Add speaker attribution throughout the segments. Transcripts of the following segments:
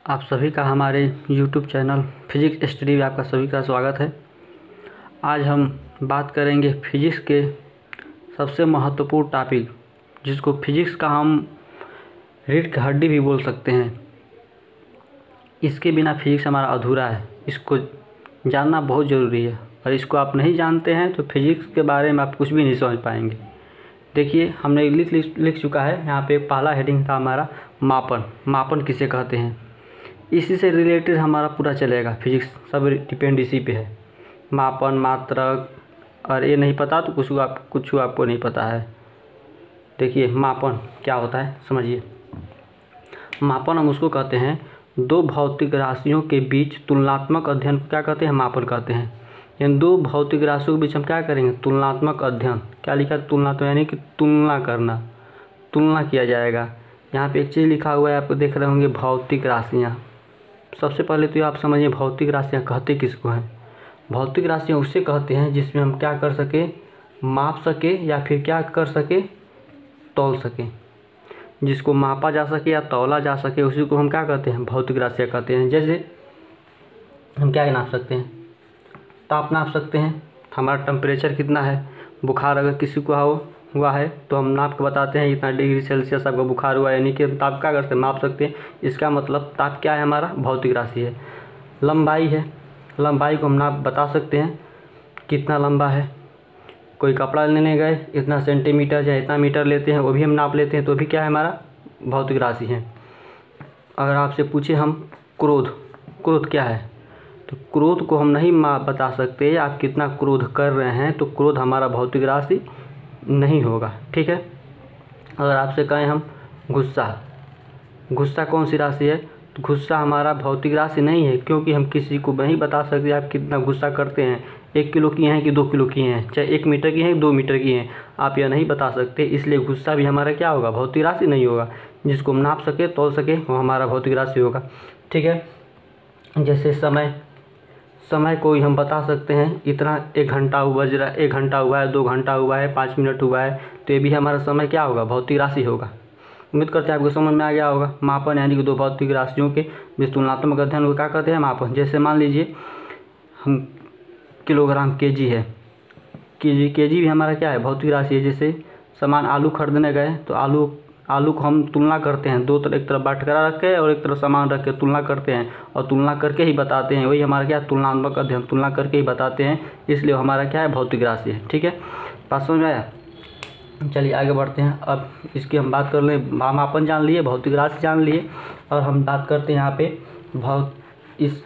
Speaker 1: आप सभी का हमारे YouTube चैनल फिजिक्स स्टडी में आपका सभी का स्वागत है। आज हम बात करेंगे फिजिक्स के सबसे महत्वपूर्ण टॉपिक, जिसको फिजिक्स का हम रीढ़ की हड्डी भी बोल सकते हैं। इसके बिना फिजिक्स हमारा अधूरा है। इसको जानना बहुत ज़रूरी है, और इसको आप नहीं जानते हैं तो फिजिक्स के बारे में आप कुछ भी नहीं समझ पाएंगे। देखिए, हमने लिख चुका है यहाँ पे। पहला हेडिंग था हमारा मापन। मापन किसे कहते हैं, इसी से रिलेटेड हमारा पूरा चलेगा। फिजिक्स सब डिपेंड इसी पे है। मापन, मात्रक, और ये नहीं पता तो कुछ आपको नहीं पता है। देखिए, मापन क्या होता है समझिए। मापन हम उसको कहते हैं दो भौतिक राशियों के बीच तुलनात्मक अध्ययन को क्या कहते हैं, मापन कहते हैं। इन दो भौतिक राशियों के बीच हम क्या करेंगे, तुलनात्मक अध्ययन। क्या लिखा है, तुलनात्मक, यानी कि तुलना करना, तुलना किया जाएगा। यहाँ पे एक चीज़ लिखा हुआ है, आपको देख रहे होंगे, भौतिक राशियाँ। सबसे पहले तो आप समझिए भौतिक राशियाँ कहते किसको हैं। भौतिक राशियाँ उससे कहते हैं जिसमें हम क्या कर सके, माप सके, या फिर क्या कर सके, तौल सके। जिसको मापा जा सके या तौला जा सके उसी को हम क्या कहते हैं, भौतिक राशियाँ कहते हैं। जैसे हम क्या नाप सकते हैं, ताप नाप सकते हैं। हमारा टेम्परेचर कितना है, बुखार अगर किसी को हुआ है तो हम नाप के बताते हैं इतना डिग्री सेल्सियस आपका बुखार हुआ है, यानी कि हम ताप क्या करते हैं, माप सकते हैं। इसका मतलब ताप क्या है, हमारा भौतिक राशि है। लंबाई है, लंबाई को हम नाप बता सकते हैं कितना लंबा है। कोई कपड़ा लेने गए, इतना सेंटीमीटर या इतना मीटर लेते हैं, वो भी हम नाप लेते हैं, तो भी क्या है, हमारा भौतिक राशि है। अगर आपसे पूछे हम क्रोध क्या है, तो क्रोध को हम नहीं बता सकते आप कितना क्रोध कर रहे हैं, तो क्रोध हमारा भौतिक राशि नहीं होगा। ठीक है। अगर आपसे कहें हम गुस्सा कौन सी राशि है, तो गुस्सा हमारा भौतिक राशि नहीं है, क्योंकि हम किसी को नहीं बता सकते आप कितना गुस्सा करते हैं। 1 किलो की हैं कि 2 किलो की हैं, चाहे 1 मीटर की हैं कि 2 मीटर की हैं, आप यह नहीं बता सकते। इसलिए गुस्सा भी हमारा क्या होगा, भौतिक राशि नहीं होगा। जिसको हम नाप सके, तौल सके, वो हमारा भौतिक राशि होगा। ठीक है। जैसे समय को हम बता सकते हैं, इतना 1 घंटा बज रहा है, 1 घंटा हुआ है, 2 घंटा हुआ है, 5 मिनट हुआ है, तो ये भी हमारा समय क्या होगा, भौतिक राशि होगा। उम्मीद करते हैं आपको समझ में आ गया होगा। मापन यानी कि दो भौतिक राशियों के बीच तुलनात्मक अध्ययन को क्या कहते हैं, मापन। जैसे मान लीजिए हम किलोग्राम, केजी है, केजी भी हमारा क्या है, भौतिक राशि है। जैसे सामान आलू खरीदने गए तो आलू को हम तुलना करते हैं, दो तरफ, एक तरफ बाटकरा रख के और एक तरफ सामान रख के तुलना करते हैं, और तुलना करके ही बताते हैं। वही हमारा क्या, तुलनात्मक अध्ययन, तुलना करके ही बताते हैं, इसलिए हमारा क्या है, भौतिक राशि है। ठीक है, बात समझ में आया। चलिए आगे बढ़ते हैं। अब इसकी हम बात कर लें, मापन जान लिए, भौतिक राशि जान लिए, और हम बात करते हैं यहाँ पे इस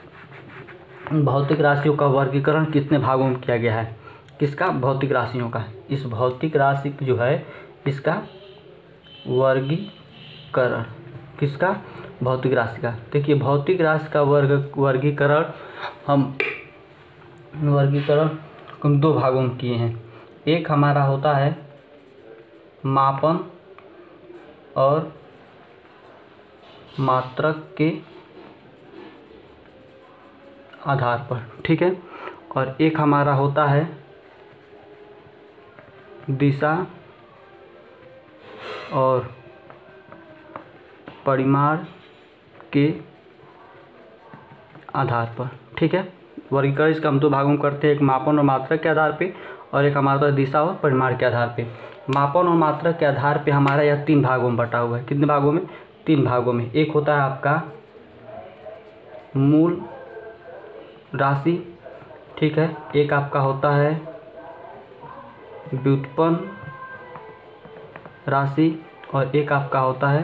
Speaker 1: भौतिक राशियों का वर्गीकरण कितने भागों में किया गया है। किसका, भौतिक राशियों का। इस भौतिक राशि जो है इसका वर्गीकरण, किसका, भौतिक राशि का। देखिए, भौतिक राशि का वर्गीकरण हम दो भागों में किए हैं। एक हमारा होता है मापन और मात्रक के आधार पर। ठीक है। और एक हमारा होता है दिशा और परिमाण के आधार पर। ठीक है। वर्गीकरण इसका हम दो भागों में करते हैं, एक मापन और मात्रक के आधार पे, और एक हमारा तो दिशा और परिमाण के आधार पे। मापन और मात्रक के आधार पे हमारा यह 3 भागों में बटा हुआ है। कितने भागों में, 3 भागों में। एक होता है आपका मूल राशि, ठीक है। एक आपका होता है व्युत्पन्न राशि, और एक आपका होता है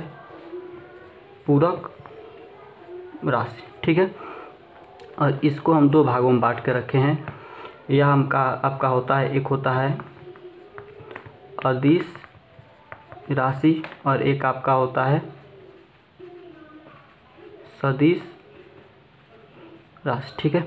Speaker 1: पूरक राशि। ठीक है। और इसको हम 2 भागों में बांट के रखे हैं। यह आपका होता है, एक होता है अदिश राशि, और एक आपका होता है सदिश राशि। ठीक है।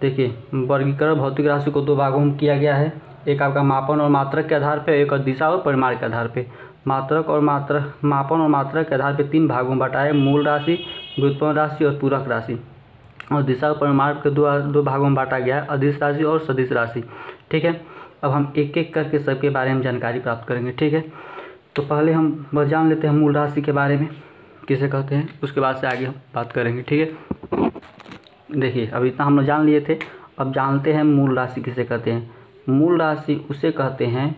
Speaker 1: देखिए, वर्गीकरण भौतिक राशि को 2 भागों में किया गया है। एक आपका मापन और मात्रक के आधार पे, एक दिशा और परिमाण के आधार पे। मापन और मात्रक के आधार पे 3 भागों में बटा है, मूल राशि, व्युत्पन्न राशि और पूरक राशि। और दिशा और परिमाण के दो भागों में बांटा गया है, अदिश राशि और सदिश राशि। ठीक है। अब हम एक एक करके सबके बारे में जानकारी प्राप्त करेंगे। ठीक है। तो पहले हम बस जान लेते हैं मूल राशि के बारे में। किसे कहते हैं, उसके बाद से आगे हम बात करेंगे। ठीक है, देखिए अभी इतना हम लोग जान लिए थे, अब जानते हैं मूल राशि किसे कहते हैं। मूल राशि उसे कहते हैं,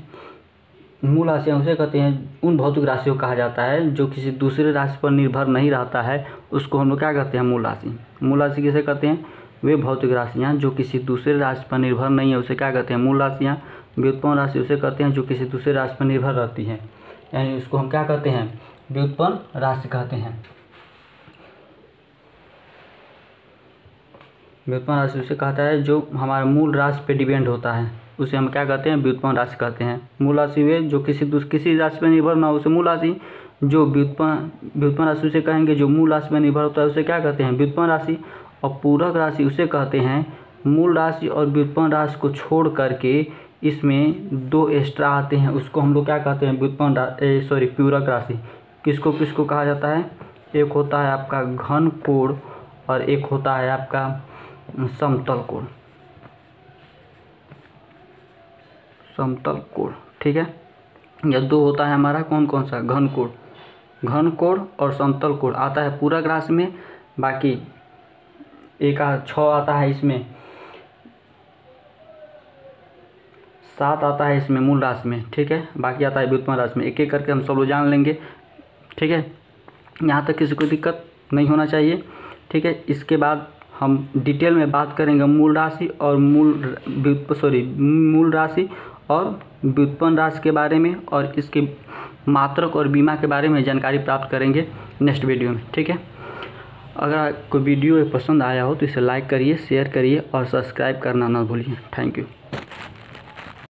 Speaker 1: मूल राशियाँ उसे कहते हैं, उन भौतिक राशियों को कहा जाता है जो किसी दूसरे राशि पर निर्भर नहीं रहता है, उसको हम लोग क्या कहते हैं, मूल राशि। मूल राशि किसे कहते हैं, वे भौतिक राशियाँ जो किसी दूसरे राशि पर निर्भर नहीं है उसे क्या कहते हैं, मूल राशियाँ। व्युत्पन्न राशि उसे कहते हैं जो किसी दूसरे राशि पर निर्भर रहती है, यानी उसको हम क्या कहते हैं, व्युत्पन्न राशि कहते हैं। व्युत्पन्न राशि उसे कहता है जो हमारे मूल राशि पे डिपेंड होता है, उसे हम क्या कहते हैं, व्युत्पन्न राशि कहते हैं। मूल राशि वे जो किसी राशि पर निर्भर ना हो उसे मूल राशि, जो व्युत्पन्न राशि उसे कहेंगे जो मूल राशि पर निर्भर होता है उसे क्या कहते हैं, व्युत्पन्न राशि। और पूरक राशि उसे कहते हैं, मूल राशि और व्युत्पन्न राशि को छोड़ करके इसमें 2 एक्स्ट्रा आते हैं, उसको हम लोग क्या कहते हैं, पूरक राशि। किसको किसको कहा जाता है, एक होता है आपका घन कोण और एक होता है आपका समतल कोण, समतल कोण। ठीक है, यह 2 होता है हमारा कौन कौन सा, घन कोण और समतल कोण आता है पूरक राशि में। बाकी 6 आता है इसमें, 7 आता है इसमें मूल राशि में। ठीक है, बाकी आता है व्युत्पन्न राशि में। एक एक करके हम सब लोग जान लेंगे। ठीक है, यहाँ तक किसी को दिक्कत नहीं होना चाहिए। ठीक है, इसके बाद हम डिटेल में बात करेंगे मूल राशि और मूल राशि और व्युत्पन्न राशि के बारे में, और इसके मात्रक और बीमा के बारे में जानकारी प्राप्त करेंगे नेक्स्ट वीडियो में। ठीक है, अगर आपको वीडियो पसंद आया हो तो इसे लाइक करिए, शेयर करिए और सब्सक्राइब करना ना भूलिए। Thank you.